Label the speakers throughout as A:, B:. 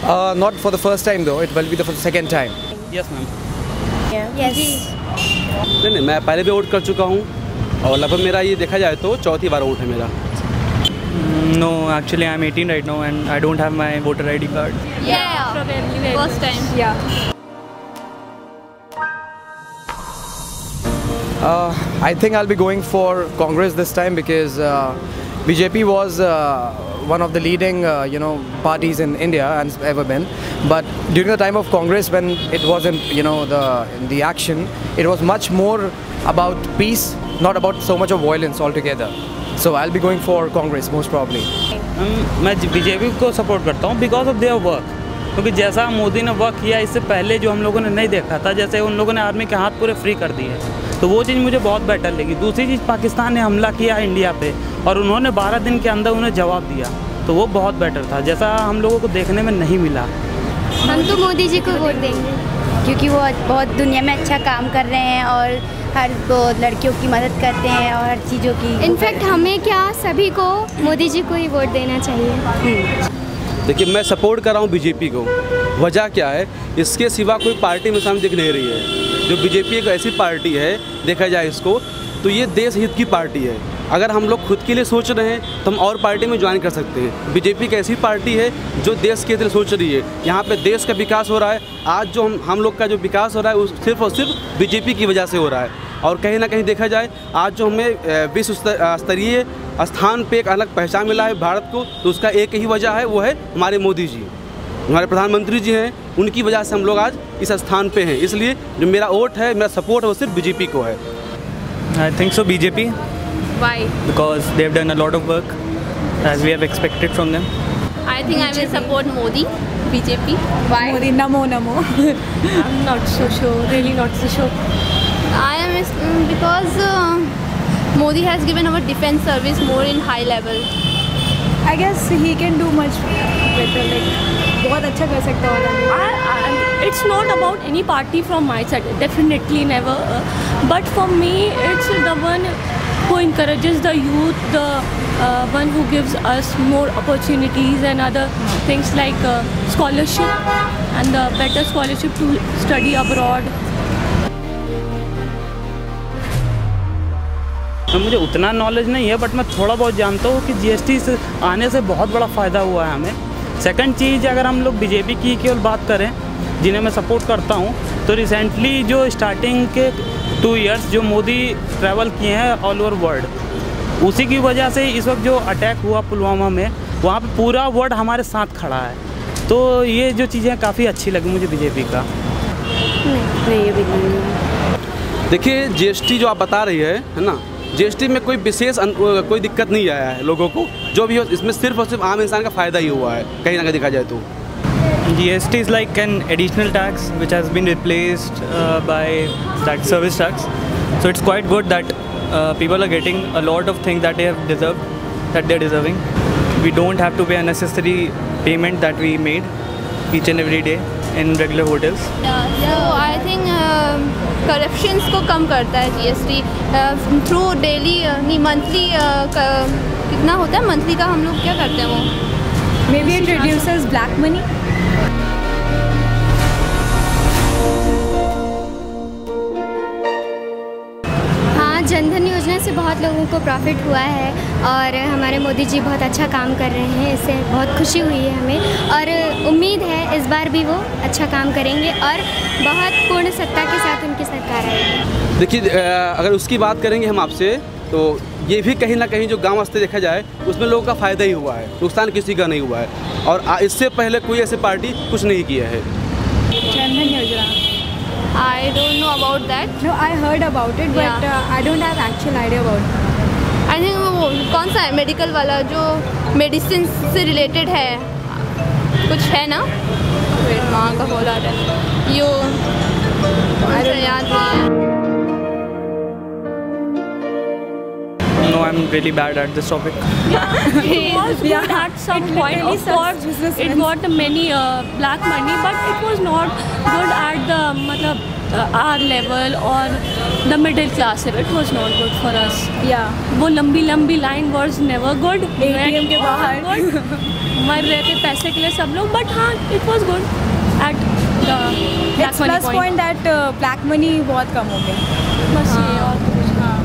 A: Not for the first time though, it will be the second time.
B: Yes ma'am.
C: Yes.
D: नहीं, मैं पहले भी vote कर चुका हूँ और लगभग मेरा ये देखा जाए तो चौथी बार वोट है मेरा।
B: No, actually I'm 18 right now and I don't have my voter ID card.
C: Yeah. Probably first time. Yeah.
A: I think I'll be going for Congress this time because BJP was one of the leading parties in India and has ever been. But during the time of Congress, when it wasn't the action, it was much more about peace, not about so much of violence altogether. So I'll be going for Congress most probably.
B: मैं BJP को support करता हूँ because of their work, क्योंकि जैसा मोदी ने work किया इससे पहले जो हम लोगों ने नहीं देखा था, जैसे उन लोगों ने आर्मी के हाथ पूरे फ्री कर दिए, तो वो चीज़ मुझे बहुत बेटर लगी। दूसरी चीज़, पाकिस्तान ने हमला किया इंडिया पे और उन्होंने 12 दिन के अंदर उन्हें जवाब दिया, तो वो बहुत बेटर था, जैसा हम लोगों को देखने में नहीं मिला।
C: हम तो मोदी जी को वोट देंगे क्योंकि वो बहुत दुनिया में अच्छा काम कर रहे हैं और हर लड़कियों की मदद करते हैं और हर चीज़ों की। इनफैक्ट हमें क्या सभी को मोदी जी को ही वोट देना चाहिए।
D: देखिए, मैं सपोर्ट कर रहा हूँ बीजेपी को। वजह क्या है, इसके सिवा कोई पार्टी में सामने दिख नहीं रही है। जो बीजेपी एक ऐसी पार्टी है, देखा जाए इसको तो ये देश हित की पार्टी है। अगर हम लोग खुद के लिए सोच रहे हैं तो हम और पार्टी में ज्वाइन कर सकते हैं। बीजेपी एक ऐसी पार्टी है जो देश के लिए सोच रही है। यहाँ पे देश का विकास हो रहा है। आज जो हम लोग का जो विकास हो रहा है वो सिर्फ और सिर्फ बीजेपी की वजह से हो रहा है। और कहीं ना कहीं देखा जाए, आज जो हमें विश्व स्तरीय स्थान पे एक अलग पहचान मिला है भारत को, तो उसका एक ही वजह है, वो है हमारे मोदी जी, हमारे प्रधानमंत्री जी हैं। उनकी वजह से हम लोग आज इस स्थान पे हैं। इसलिए जो मेरा वोट है, मेरा सपोर्ट है, वो सिर्फ बीजेपी को है।
B: I think so BJP.
C: Why?
B: Because they have done a lot of work as we have expected from them.
E: I think I will support Modi, BJP.
C: Why?
F: Modi, namo namo.
E: I'm not so sure, really not so sure. I am because Modi has given our defense service more in high level.
F: I guess he can do much better. Like बहुत अच्छा कर सकता है।
E: It's not about any party from my side, definitely never. But for me, it's the one who encourages the youth, the one who gives us more opportunities and other things like scholarship and the better scholarship to study abroad.
B: मुझे उतना knowledge नहीं है, but मैं थोड़ा बहुत जानता हूँ कि जीएसटी से आने से बहुत बड़ा फ़ायदा हुआ है हमें। सेकंड चीज़, अगर हम लोग बीजेपी की केवल बात करें, जिन्हें मैं सपोर्ट करता हूँ, तो रिसेंटली जो स्टार्टिंग के 2 इयर्स जो मोदी ट्रैवल किए हैं ऑल ओवर वर्ल्ड, उसी की वजह से इस वक्त जो अटैक हुआ पुलवामा में, वहाँ पे पूरा वर्ल्ड हमारे साथ खड़ा है। तो ये जो चीज़ें काफ़ी अच्छी लगी मुझे बीजेपी का।
C: नहीं अभी नहीं।
D: देखिए, जीएसटी जो आप बता रही है ना, जीएसटी में कोई विशेष कोई दिक्कत नहीं आया है लोगों को। जो भी हो, इसमें सिर्फ और सिर्फ आम इंसान का फ़ायदा ही हुआ है, कहीं ना कहीं देखा जाए तो।
B: GST is like an additional tax which has been replaced by tax service tax. So it's quite good that people are getting a lot of things that they have deserved, that they're deserving. We don't have to pay unnecessary payment that we made each and every day in regular hotels.
E: So I think corruptions को कम करता है GST through daily नहीं monthly कितना होता है, monthly का हम लोग क्या करते हैं वो।
F: Maybe it reduces black money.
C: Jan Dhan योजना से बहुत लोगों को प्रॉफिट हुआ है और हमारे मोदी जी बहुत अच्छा काम कर रहे हैं। इससे बहुत खुशी हुई है हमें और उम्मीद है इस बार भी वो अच्छा काम करेंगे और बहुत पूर्ण सत्ता के साथ उनकी सरकार आएगी।
D: देखिए, अगर उसकी बात करेंगे हम आपसे, तो ये भी कहीं ना कहीं जो गांव वास्ते देखा जाए, उसमें लोगों का फ़ायदा ही हुआ है, नुकसान किसी का नहीं हुआ है। और इससे पहले कोई ऐसी पार्टी कुछ नहीं किया है।
F: जनधन योजना।
E: I don't know about that.
F: No, I heard about it, but I don't have actual idea about it.
E: I think वो कौन सा है, मेडिकल वाला जो मेडिसिन से रिलेटेड है, कुछ है ना। वेट, माँ का बोला है यो, मुझे याद नहीं है।
B: No, I'm really bad at this topic.
E: It was good at some point. Of course, it got many black money, but it was not good at the our level or the middle class, it was not good for us.
F: Yeah.
E: वो लंबी line was never good.
F: ATM के बाहर
E: मर रहे थे पैसे के लिए सब लोग, but हाँ, it was good at the black
F: It's
E: money
F: plus point that black money बहुत कम हो गया.
E: बस ये और तो कुछ हाँ.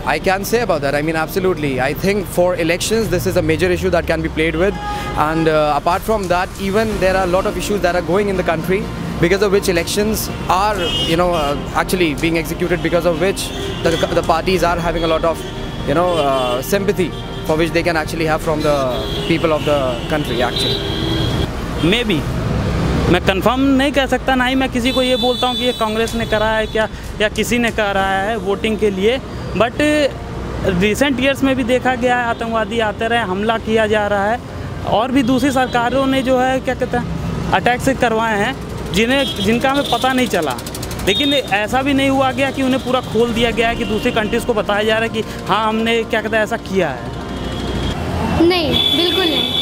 A: I can say about that. I mean, absolutely. I think for elections, this is a major issue that can be played with. And apart from that, even there are a lot of issues that are going in the country because of which elections are, actually being executed, because of which the parties are having a lot of, sympathy for which they can actually have from the people of the country, actually.
B: Maybe. मैं confirm नहीं कह सकता, ना ही मैं किसी को ये बोलता हूँ कि ये कांग्रेस ने करा है क्या या किसी ने करा है वोटिंग के लिए, बट रिसेंट ईयर्स में भी देखा गया है आतंकवादी आते रहे, हमला किया जा रहा है, और भी दूसरी सरकारों ने जो है क्या कहते हैं अटैक्स करवाए हैं जिनका हमें पता नहीं चला, लेकिन ऐसा भी नहीं हुआ गया कि उन्हें पूरा खोल दिया गया है कि दूसरी कंट्रीज़ को बताया जा रहा है कि हाँ हमने क्या कहते हैं ऐसा किया है।
C: नहीं, बिल्कुल नहीं।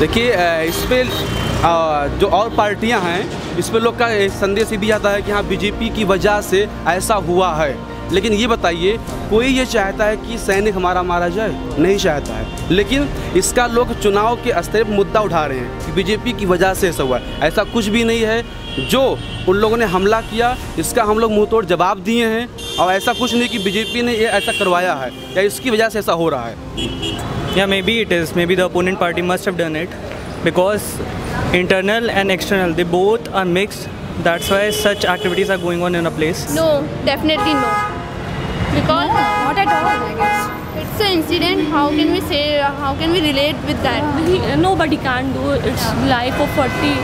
D: देखिए इस पर जो और पार्टियां हैं इस पर लोग का संदेश ये भी आता है कि हाँ बीजेपी की वजह से ऐसा हुआ है, लेकिन ये बताइए कोई ये चाहता है कि सैनिक हमारा मारा जाए? नहीं चाहता है, लेकिन इसका लोग चुनाव के स्तर पर मुद्दा उठा रहे हैं कि बीजेपी की वजह से ऐसा हुआ है। ऐसा कुछ भी नहीं है, जो उन लोगों ने हमला किया इसका हम लोग मुँह तोड़ जवाब दिए हैं, और ऐसा कुछ नहीं कि बीजेपी ने ये ऐसा करवाया है या इसकी वजह से ऐसा हो रहा है।
G: Yeah, maybe it is. Maybe the opponent party must have done it because internal and external, they both are mixed. That's why such activities are going on in a place.
H: No, definitely no. Because
F: Not at all, I guess.
H: it's an incident. How can we say? How can we relate with that?
E: Nobody can do it. It's life of 40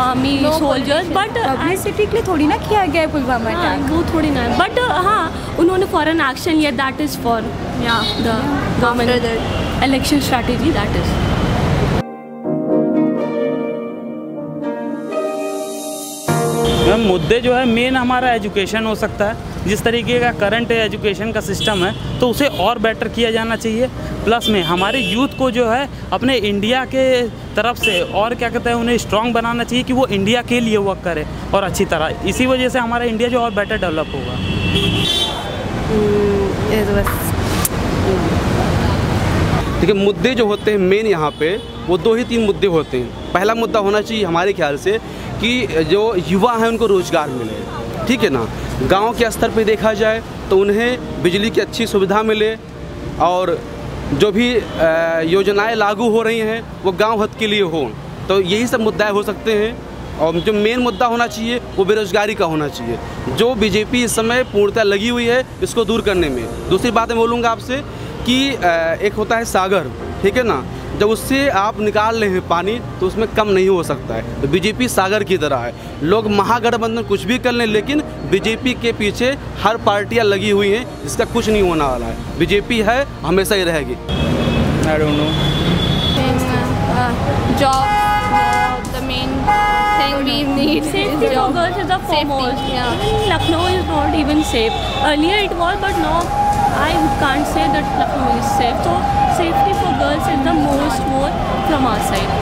E: army soldiers, but
F: Publicity के लिए थोड़ी ना किया गया है पुलवामा
E: हाँ,
F: attack.
E: वो थोड़ी ना, बट हाँ उन्होंने फॉरेन एक्शन लिया, that is for the government election strategy, that is.
B: मुद्दे जो है मेन हमारा एजुकेशन हो सकता है, जिस तरीके का करंट एजुकेशन का सिस्टम है तो उसे और बेटर किया जाना चाहिए, प्लस में हमारे यूथ को जो है अपने इंडिया के तरफ से और क्या कहते हैं उन्हें स्ट्रॉन्ग बनाना चाहिए कि वो इंडिया के लिए वर्क करे और अच्छी तरह, इसी वजह से हमारा इंडिया जो और बेटर डेवलप होगा।
D: देखिए मुद्दे जो होते हैं मेन यहाँ पे वो 2 ही 3 मुद्दे होते हैं। पहला मुद्दा होना चाहिए हमारे ख्याल से कि जो युवा हैं उनको रोज़गार मिले, ठीक है ना। गांव के स्तर पे देखा जाए तो उन्हें बिजली की अच्छी सुविधा मिले, और जो भी योजनाएं लागू हो रही हैं वो गांव हद के लिए हो, तो यही सब मुद्दे हो सकते हैं। और जो मेन मुद्दा होना चाहिए वो बेरोज़गारी का होना चाहिए, जो बीजेपी इस समय पूर्णतः लगी हुई है इसको दूर करने में। दूसरी बात मैं बोलूँगा आपसे कि एक होता है सागर, ठीक है ना, जब उससे आप निकाल रहे हैं पानी तो उसमें कम नहीं हो सकता है। तो बीजेपी सागर की तरह है, लोग महागठबंधन कुछ भी कर लें लेकिन बीजेपी के पीछे हर पार्टियां लगी हुई हैं, इसका कुछ नहीं होने वाला है। बीजेपी है, हमेशा ही रहेगी।
G: I don't know.
H: Job, the main thing we need.
E: Safety for girls is the foremost. Lucknow is not even safe. Earlier it was, but now I can't say that Lucknow is safe. So safety for girls is the most more from our side.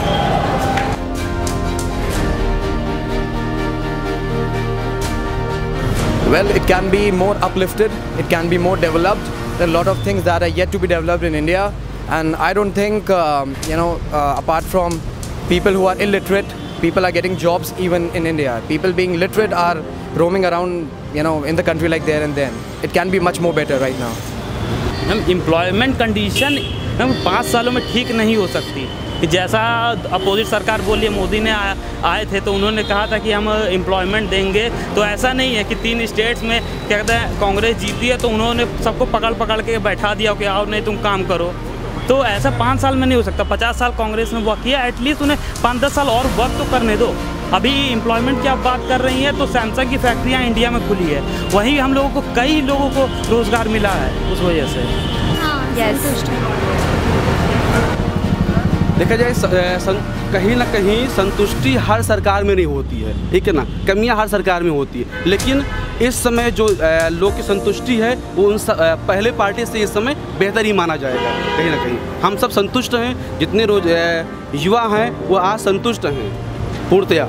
A: Well, it can be more uplifted, it can be more developed. There are a lot of things that are yet to be developed in India, and I don't think, apart from people who are illiterate, people are getting jobs even in India. People being literate are roaming around, in the country like there and then. It can be much more better right now.
B: हम employment condition हम 5 सालों में ठीक नहीं हो सकती। जैसा opposite सरकार बोली, मोदी ने आए थे तो उन्होंने कहा था कि हम एम्प्लॉयमेंट देंगे, तो ऐसा नहीं है कि 3 स्टेट्स में क्या कहते हैं कांग्रेस जीती है तो उन्होंने सबको पकड़ के बैठा दिया कि आओ नहीं तुम काम करो। तो ऐसा 5 साल में नहीं हो सकता। 50 साल कांग्रेस ने वर्क किया, एटलीस्ट उन्हें 5-10 साल और वर्क तो करने दो। अभी एम्प्लॉयमेंट की आप बात कर रही हैं तो सैमसंग की फैक्ट्रियाँ इंडिया में खुली है, वहीं हम लोगों को कई लोगों को रोज़गार मिला है उस वजह से।
C: हाँ,
D: देखा जाए कहीं ना कहीं संतुष्टि हर सरकार में नहीं होती है, ठीक है ना, कमियां हर सरकार में होती है, लेकिन इस समय जो लोग की संतुष्टि है वो उन पहले पार्टी से इस समय बेहतर ही माना जाएगा। कहीं ना कहीं हम सब संतुष्ट हैं, जितने युवा हैं वो आज संतुष्ट हैं पूर्णतया।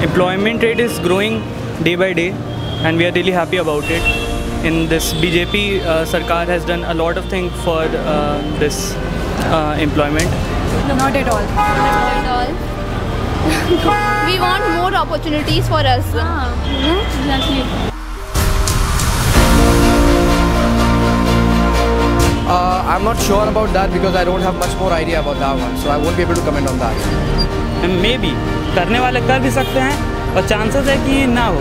G: Employment rate is growing day by day and we are really happy about it. In this BJP Sarkar has done a lot of things for this employment.
F: Not at all.
H: Not at all. We want more opportunities for us.
E: Exactly.
A: I'm not sure about that because I don't have much more idea about that one, so I won't be able to comment on that.
B: May be करने वाले कर भी सकते हैं और chances है कि ना हो।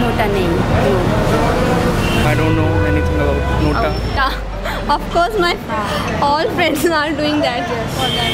C: नोटा नहीं।
G: I don't know anything about Nota.
H: Of course, my all friends are doing that. Yes, for that.